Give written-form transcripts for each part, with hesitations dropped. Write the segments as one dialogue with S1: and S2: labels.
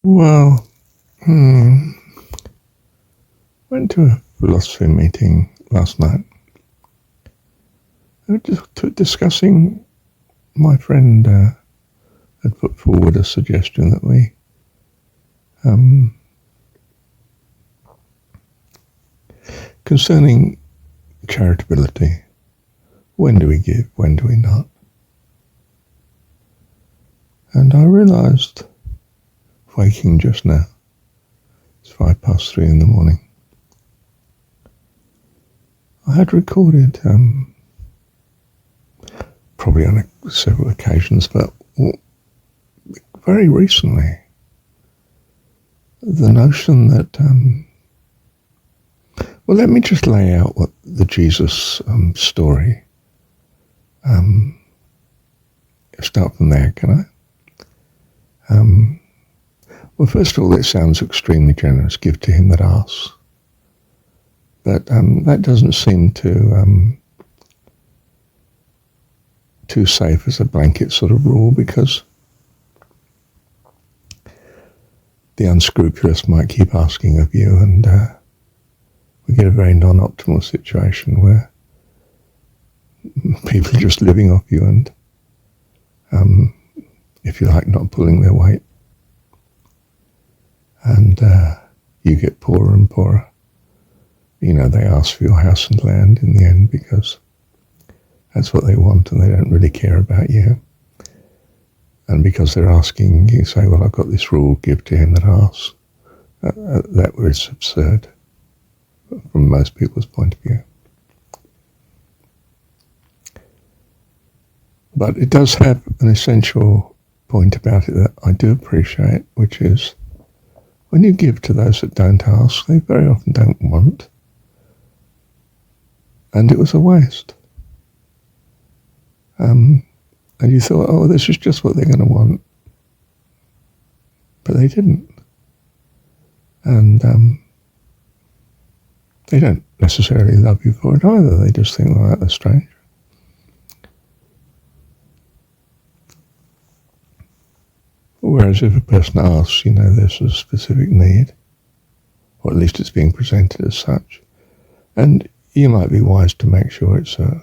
S1: Well, went to a philosophy meeting last night. They were just discussing. My friend had put forward a suggestion that we concerning charitability. When do we give? When do we not? And I realised, waking just now, it's 3:05 in the morning, I had recorded, probably on several occasions, but very recently, the notion that, well, let me just lay out what the Jesus story, start from there, can I? Well, first of all, it sounds extremely generous. Give to him that asks. But that doesn't seem too safe as a blanket sort of rule, because the unscrupulous might keep asking of you, and we get a very non-optimal situation where people are just living off you and, if you like, not pulling their weight. And you get poorer and poorer. You know, they ask for your house and land in the end because that's what they want, and they don't really care about you. And because they're asking, you say, well, I've got this rule, give to him that asks. That was absurd from most people's point of view. But it does have an essential point about it that I do appreciate, which is when you give to those that don't ask, they very often don't want. And it was a waste. And you thought, oh, this is just what they're going to want. But they didn't. And they don't necessarily love you for it either. They just think, well, that's strange. Whereas if a person asks, you know, there's a specific need, or at least it's being presented as such, and you might be wise to make sure it's a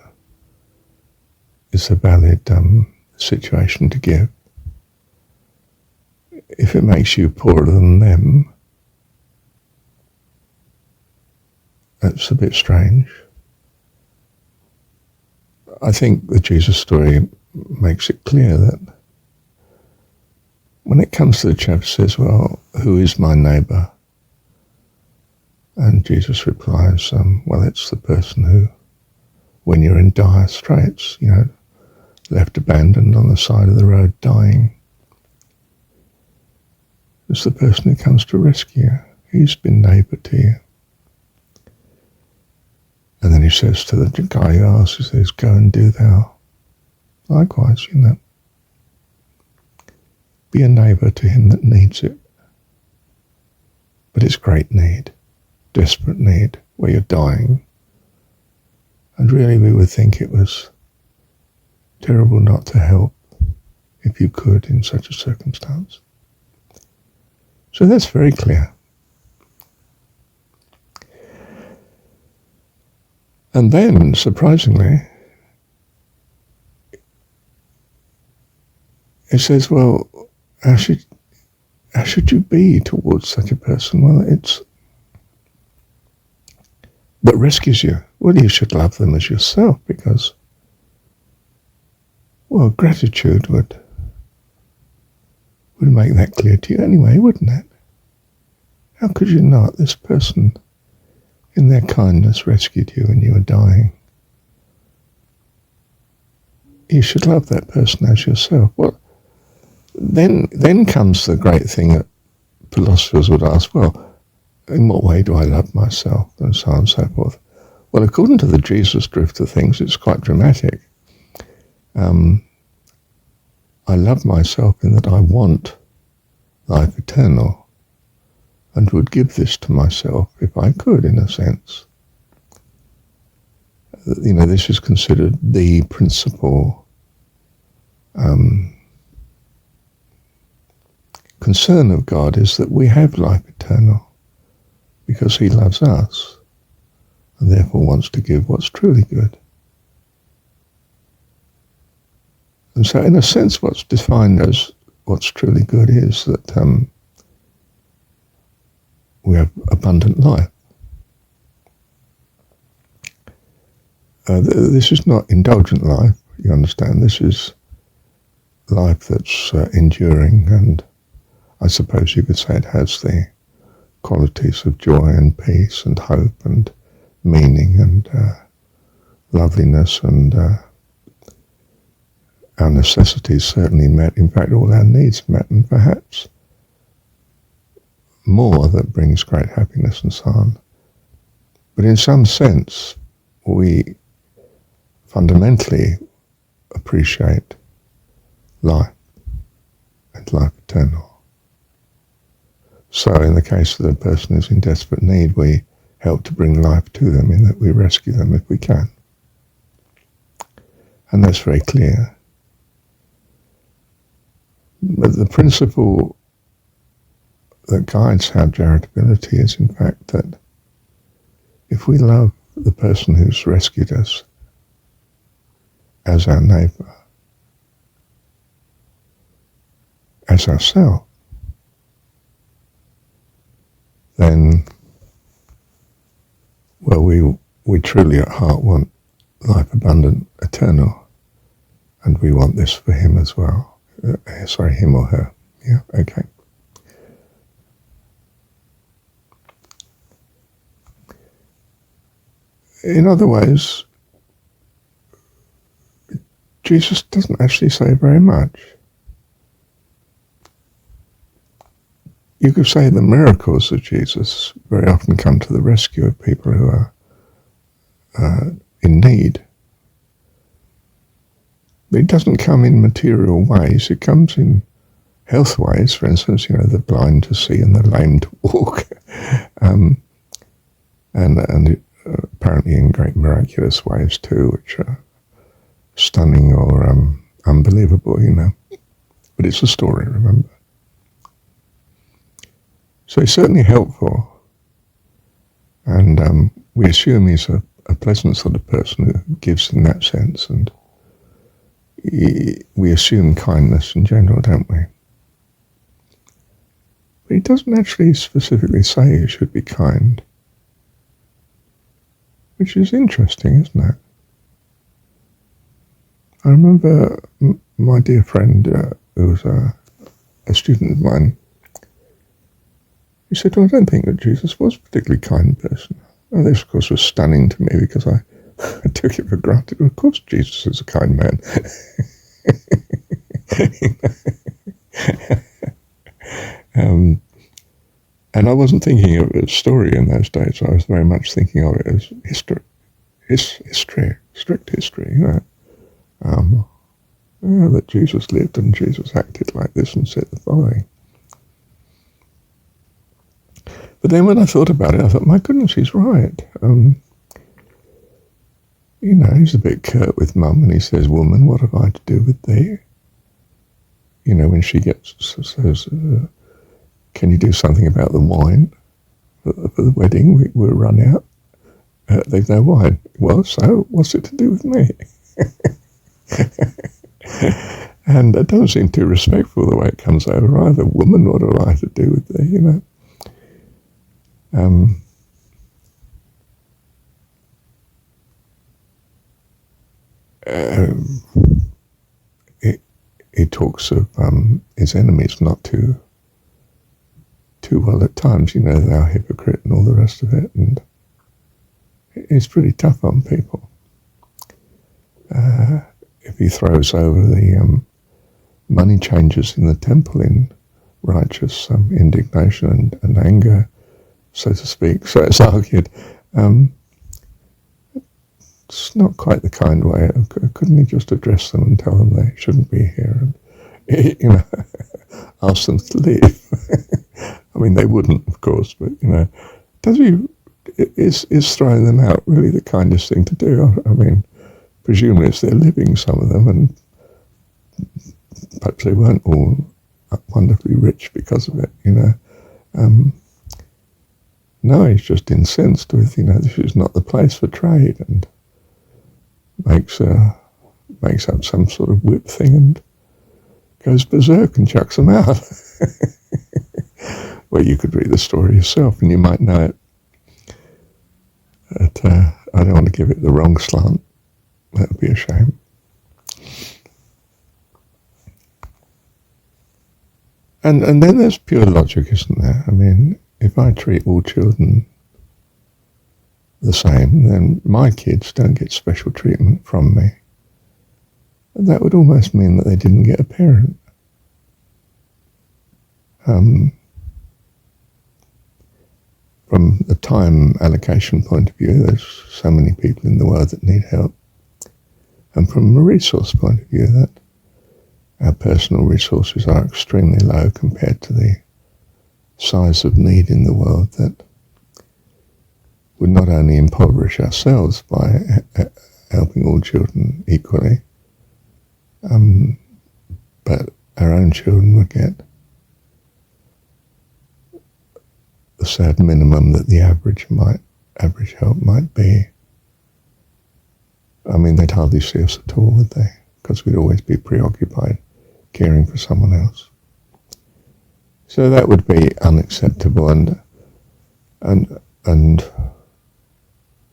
S1: valid situation to give. If it makes you poorer than them, that's a bit strange. I think the Jesus story makes it clear that when it comes to the chapter, says, well, who is my neighbour? And Jesus replies, well, it's the person who, when you're in dire straits, you know, left abandoned on the side of the road dying, it's the person who comes to rescue you. He's been neighbour to you. And then he says to the guy who asks, he says, go and do thou likewise, you know. Be a neighbour to him that needs it. But it's great need, desperate need, where you're dying. And really we would think it was terrible not to help if you could in such a circumstance. So that's very clear. And then, surprisingly, it says, well, how should you be towards such a person? Well, it's that rescues you. Well, you should love them as yourself, because, well, gratitude would make that clear to you anyway, wouldn't it? How could you not? This person, in their kindness, rescued you when you were dying. You should love that person as yourself. Well, then comes the great thing that philosophers would ask, well, in what way do I love myself, and so on and so forth. Well, according to the Jesus drift of things, it's quite dramatic. I love myself in that I want life eternal, and would give this to myself if I could, in a sense. You know, this is considered the principal concern of God is that we have life eternal because he loves us and therefore wants to give what's truly good. And so in a sense what's defined as what's truly good is that we have abundant life. This is not indulgent life, you understand. This is life that's enduring, and I suppose you could say it has the qualities of joy and peace and hope and meaning and loveliness, and our necessities certainly met, in fact all our needs met, and perhaps more, that brings great happiness and so on. But in some sense we fundamentally appreciate life and life eternal. So in the case that a person is in desperate need, we help to bring life to them in that we rescue them if we can. And that's very clear. But the principle that guides our charitability is in fact that if we love the person who's rescued us as our neighbour, as ourselves, then, well, we truly at heart want life abundant, eternal, and we want this for him as well. Him or her. Yeah, okay. In other ways, Jesus doesn't actually say very much. You could say the miracles of Jesus very often come to the rescue of people who are in need. But it doesn't come in material ways. It comes in health ways. For instance, the blind to see and the lame to walk, and apparently in great miraculous ways too, which are stunning or unbelievable, But it's a story, remember. So he's certainly helpful, and we assume he's a pleasant sort of person who gives in that sense, and we assume kindness in general, don't we? But he doesn't actually specifically say you should be kind, which is interesting, isn't it? I remember my dear friend, who was a student of mine, he said, well, I don't think that Jesus was a particularly kind person. And this, of course, was stunning to me because I took it for granted. Of course, Jesus is a kind man. And I wasn't thinking of it as story in those days. I was very much thinking of it as history, strict history, that Jesus lived and Jesus acted like this and said the following. But then when I thought about it, I thought, my goodness, he's right. He's a bit curt with Mum when he says, woman, what have I to do with thee? When she says, can you do something about the wine for the wedding? We'll run out. There's no wine. Well, so what's it to do with me? And it doesn't seem too respectful the way it comes over either. Woman, what have I to do with thee? He talks of his enemies not too well at times, thou hypocrite and all the rest of it, and he's pretty tough on people. If he throws over the money changers in the temple in righteous indignation and anger, so to speak, so it's argued, it's not quite the kind way. Couldn't he just address them and tell them they shouldn't be here and ask them to leave? I mean, they wouldn't, of course, but is throwing them out really the kindest thing to do? I mean, presumably it's their living, some of them, and perhaps they weren't all wonderfully rich because of it, No, he's just incensed with, this is not the place for trade, and makes up some sort of whip thing and goes berserk and chucks them out. Well, you could read the story yourself and you might know it. But I don't want to give it the wrong slant. That would be a shame. And then there's pure logic, isn't there? I mean, if I treat all children the same, then my kids don't get special treatment from me. And that would almost mean that they didn't get a parent. From the time allocation point of view, there's so many people in the world that need help. And from a resource point of view, that our personal resources are extremely low compared to the size of need in the world, that would not only impoverish ourselves by helping all children equally, but our own children would get the sad minimum that the average help might be. I mean, they'd hardly see us at all, would they? Because we'd always be preoccupied caring for someone else. So that would be unacceptable, and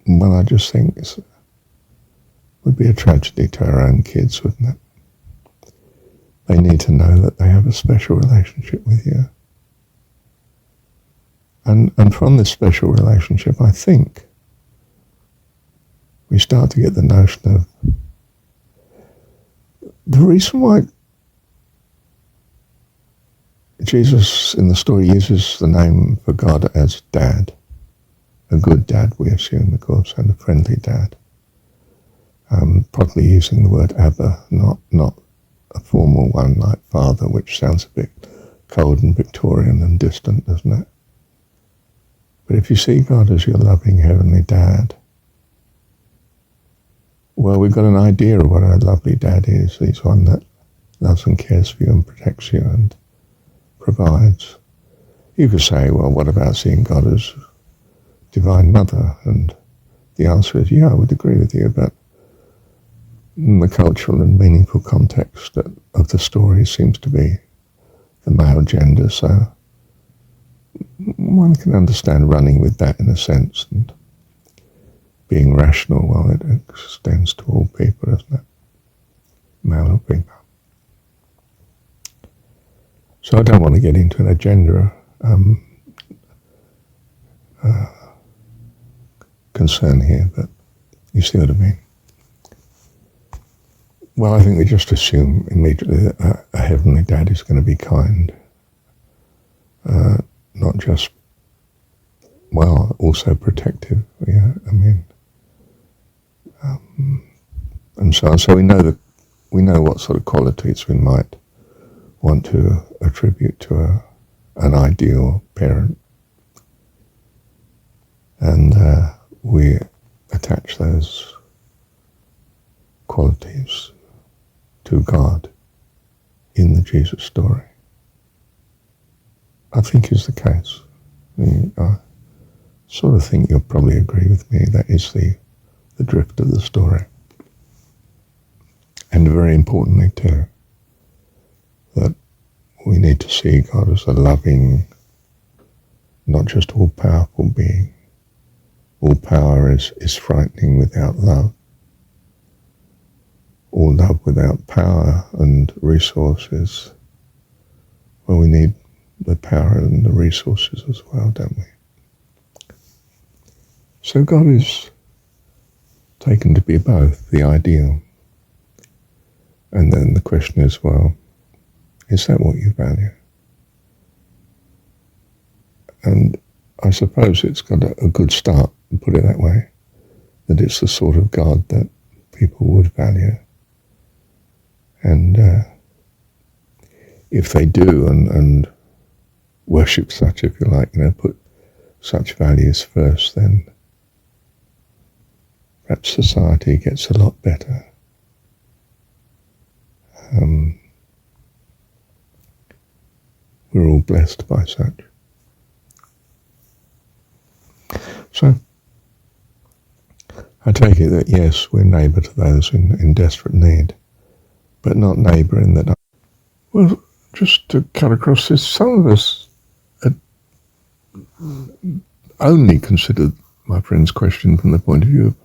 S1: well, I just think it would be a tragedy to our own kids, wouldn't it? They need to know that they have a special relationship with you. And from this special relationship, I think we start to get the notion of the reason why Jesus in the story uses the name for God as Dad, a good dad, we assume, of course, and a friendly dad. Probably using the word Abba, not a formal one like Father, which sounds a bit cold and Victorian and distant, doesn't it? But if you see God as your loving heavenly dad, well, we've got an idea of what a lovely dad is. He's one that loves and cares for you and protects you and provides. You could say, well, what about seeing God as Divine Mother? And the answer is, yeah, I would agree with you, but the cultural and meaningful context of the story seems to be the male gender, so one can understand running with that in a sense and being rational while it extends to all people, doesn't it? Male or female. So I don't want to get into a gender concern here, but you see what I mean. Well, I think we just assume immediately that a heavenly dad is going to be kind. Not just, well, also protective. Yeah, I mean, and so on. So we know what sort of qualities we might want to attribute to an ideal parent, and we attach those qualities to God in the Jesus story. I think is the case. I sort of think you'll probably agree with me. That is the drift of the story. And very importantly too, that we need to see God as a loving, not just all-powerful being. All power is frightening without love. All love without power and resources. Well, we need the power and the resources as well, don't we? So God is taken to be both, the ideal. And then the question is, well, is that what you value? And I suppose it's got a good start, put it that way, that it's the sort of God that people would value. And if they do and worship such, if you like, put such values first, then perhaps society gets a lot better. We're all blessed by such. So, I take it that yes, we're neighbour to those in desperate need, but not neighbour in that. Well, just to cut across this, some of us had only considered my friend's question from the point of view of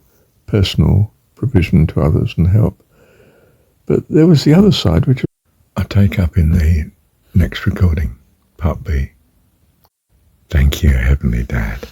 S1: personal provision to others and help. But there was the other side, which I take up in the next recording, part B. Thank you, Heavenly Dad.